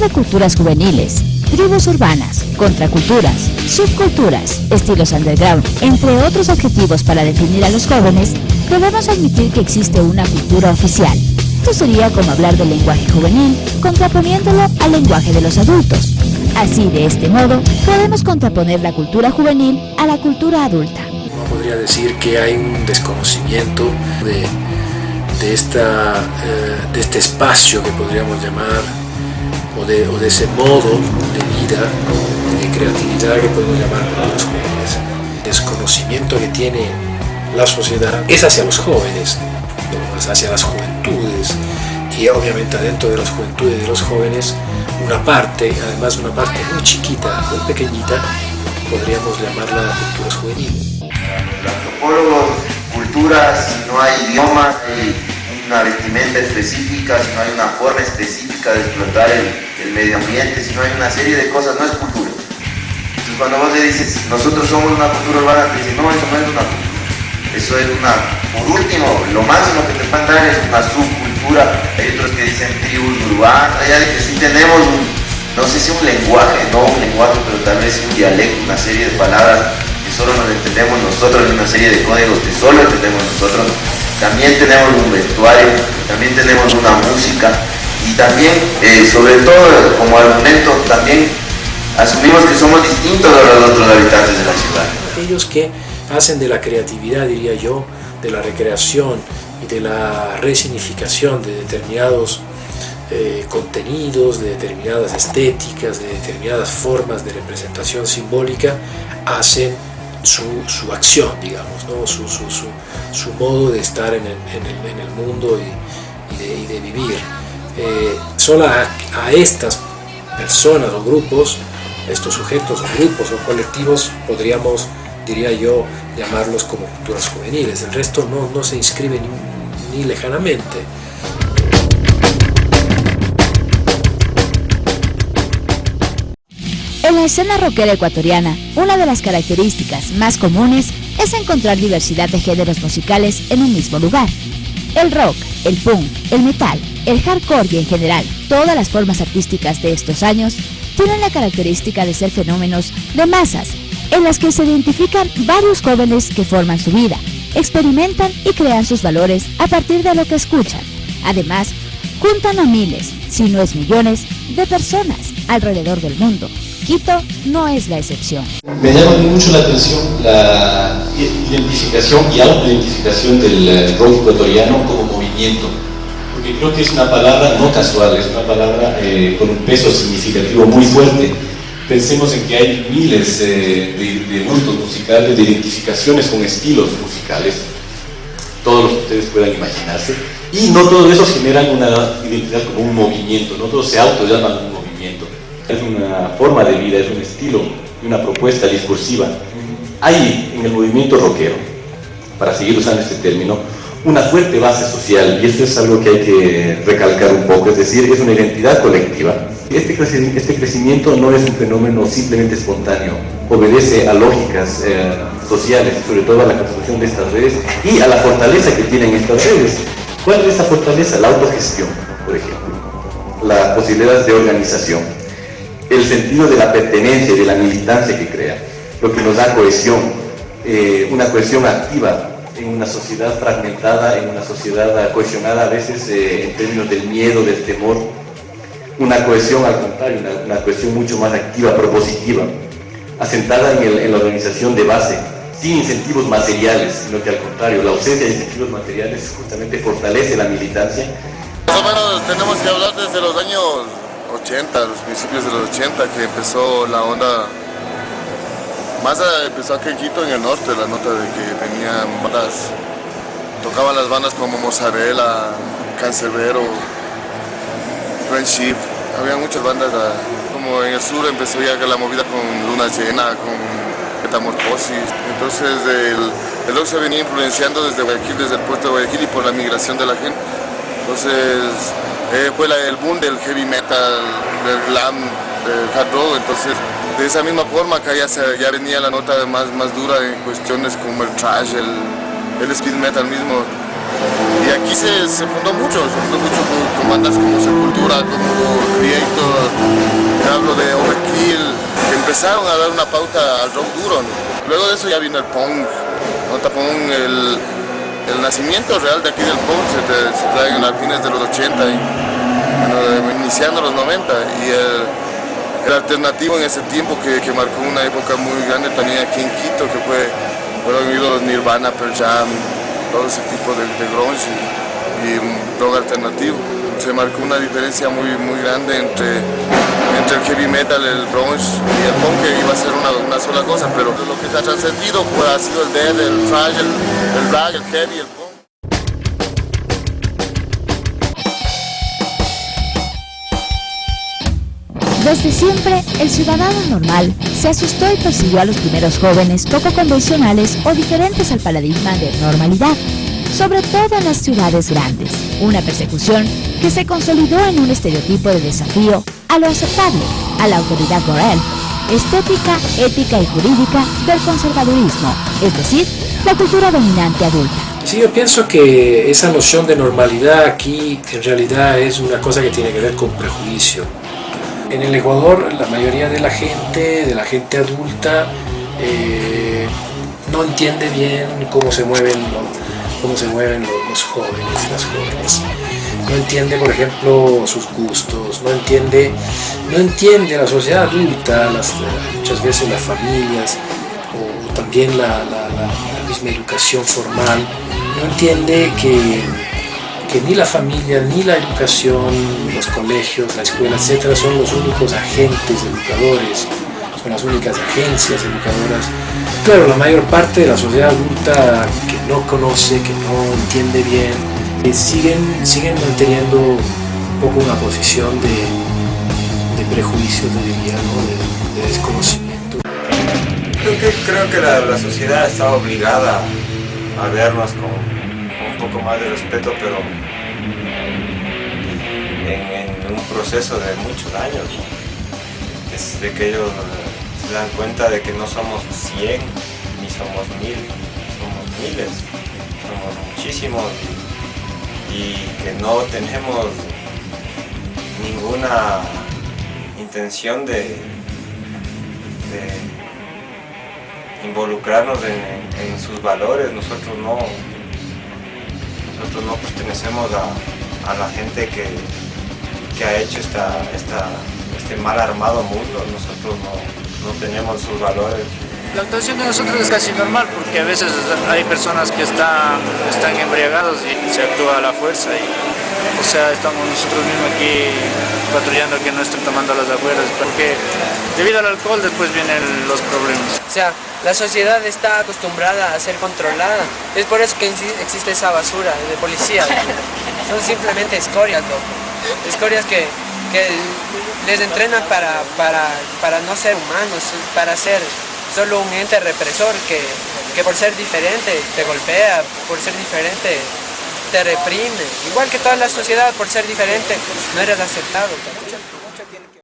de culturas juveniles, tribus urbanas, contraculturas, subculturas, estilos underground, entre otros objetivos para definir a los jóvenes, debemos admitir que existe una cultura oficial. Esto sería como hablar del lenguaje juvenil, contraponiéndolo al lenguaje de los adultos. Así, de este modo, podemos contraponer la cultura juvenil a la cultura adulta. Uno podría decir que hay un desconocimiento de este espacio que podríamos llamar, o de ese modo de vida, de creatividad que podemos llamar culturas juveniles. El desconocimiento que tiene la sociedad es hacia los jóvenes, ¿no? Es hacia las juventudes, y obviamente adentro de las juventudes y de los jóvenes, una parte, además una parte muy chiquita, muy pequeñita, podríamos llamarla culturas juveniles. Los antropólogos, culturas, si no hay idioma, hay una vestimenta específica, si no hay una forma específica de explotar el medio ambiente, si no hay una serie de cosas, no es cultura. Entonces cuando vos le dices, nosotros somos una cultura urbana, te dicen, no, eso no es una cultura. Eso es una, por último, lo máximo que te pueden dar es una subcultura. Hay otros que dicen tribus urbanas, allá de que sí tenemos no sé si un lenguaje, no un lenguaje, pero tal vez un dialecto, una serie de palabras que solo nos entendemos nosotros, una serie de códigos que solo entendemos nosotros. También tenemos un vestuario, también tenemos una música y también, sobre todo como argumento, también asumimos que somos distintos a los otros habitantes de la ciudad. Aquellos que hacen de la creatividad, diría yo, de la recreación y de la resignificación de determinados contenidos, de determinadas estéticas, de determinadas formas de representación simbólica, hacen su acción, digamos, ¿no? su modo de estar en el mundo y de vivir. Solo a estas personas o grupos, estos sujetos o grupos o colectivos, podríamos, diría yo, llamarlos como culturas juveniles. El resto no se inscribe ni lejanamente. En la escena rockera ecuatoriana, una de las características más comunes es encontrar diversidad de géneros musicales en un mismo lugar. El rock, el punk, el metal, el hardcore y en general todas las formas artísticas de estos años tienen la característica de ser fenómenos de masas, en las que se identifican varios jóvenes que forman su vida, experimentan y crean sus valores a partir de lo que escuchan. Además, juntan a miles, si no es millones, de personas alrededor del mundo. Quito no es la excepción. Me llama mucho la atención la identificación y autoidentificación del rock ecuatoriano como movimiento, porque creo que es una palabra no casual, es una palabra con un peso significativo muy fuerte. Pensemos en que hay miles de gustos musicales, de identificaciones con estilos musicales, todos los que ustedes puedan imaginarse, y no todos esos generan una identidad como un movimiento, no todos se autollaman un movimiento. Es una forma de vida, es un estilo y una propuesta discursiva. Hay en el movimiento rockero, para seguir usando este término, una fuerte base social, y esto es algo que hay que recalcar un poco, es decir, es una identidad colectiva. Este crecimiento no es un fenómeno simplemente espontáneo, obedece a lógicas sociales, sobre todo a la construcción de estas redes y a la fortaleza que tienen estas redes. ¿Cuál es esa fortaleza? La autogestión, por ejemplo, las posibilidades de organización, el sentido de la pertenencia y de la militancia que crea, lo que nos da cohesión, una cohesión activa en una sociedad fragmentada, en una sociedad cohesionada a veces en términos del miedo, del temor, una cohesión al contrario, una cohesión mucho más activa, propositiva, asentada en la organización de base, sin incentivos materiales, sino que al contrario, la ausencia de incentivos materiales justamente fortalece la militancia. Más o menos tenemos que hablar desde los años 80, los principios de los 80, que empezó la onda, empezó aquí en Quito, en el norte, la nota de que venían bandas, tocaban las bandas como Mozzarella, Cancerbero, Friendship, había muchas bandas, como en el sur empezó ya la movida con Luna Llena, con Metamorfosis, entonces el rock se venía influenciando desde Guayaquil, desde el puerto de Guayaquil y por la migración de la gente, entonces fue el boom del heavy metal, del glam, del hard rock, entonces de esa misma forma acá ya venía la nota más dura en cuestiones como el thrash, el speed metal mismo, y aquí se fundó mucho con bandas como Sepultura, como Creator, hablo de Overkill, que empezaron a dar una pauta al rock duro, ¿no? Luego de eso ya vino el punk, ¿no? Tapón, el nacimiento real de aquí del punk se trae en las fines de los 80, iniciando los 90, y el alternativo en ese tiempo que marcó una época muy grande también aquí en Quito, que fueron ídolos Nirvana, Pearl Jam, todo ese tipo de grunge y rock alternativo. Se marcó una diferencia muy grande entre el heavy metal, el grunge y el punk, que iba a ser una sola cosa, pero lo que se ha trascendido pues, ha sido el death, el thrash, el rag, el heavy, el punk. Desde siempre, el ciudadano normal se asustó y persiguió a los primeros jóvenes poco convencionales o diferentes al paradigma de normalidad, sobre todo en las ciudades grandes, una persecución que se consolidó en un estereotipo de desafío a lo aceptable, a la autoridad moral, estética, ética y jurídica del conservadurismo, es decir, la cultura dominante adulta. Sí, yo pienso que esa noción de normalidad aquí en realidad es una cosa que tiene que ver con prejuicio. En el Ecuador la mayoría de la gente adulta no entiende bien cómo se mueven los jóvenes y las jóvenes. No entiende, por ejemplo, sus gustos, no entiende la sociedad adulta, muchas veces las familias o también la misma educación formal. No entiende que ni la familia, ni la educación, los colegios, la escuela, etcétera, son los únicos agentes educadores, son las únicas agencias educadoras. Claro, la mayor parte de la sociedad adulta que no conoce, que no entiende bien, siguen manteniendo un poco una posición de prejuicio, te diría, ¿no? de desconocimiento. Creo que la sociedad está obligada a vernos con un poco más de respeto, pero en un proceso de muchos años, desde que ellos se dan cuenta de que no somos 100 ni somos 1000, somos miles, somos muchísimos, y que no tenemos ninguna intención de involucrarnos en sus valores. Nosotros no pertenecemos a la gente que ha hecho este mal armado mundo. Nosotros no tenemos sus valores. La actuación de nosotros es casi normal, porque a veces hay personas que están embriagados y se actúa a la fuerza. O sea, estamos nosotros mismos aquí patrullando que no estén tomando las afueras, porque debido al alcohol después vienen los problemas. O sea, la sociedad está acostumbrada a ser controlada. Es por eso que existe esa basura de policía. Son simplemente escorias, loco. Escorias que les entrenan para no ser humanos, para ser solo un ente represor que por ser diferente te golpea, por ser diferente te reprime. Igual que toda la sociedad, por ser diferente no eres aceptado.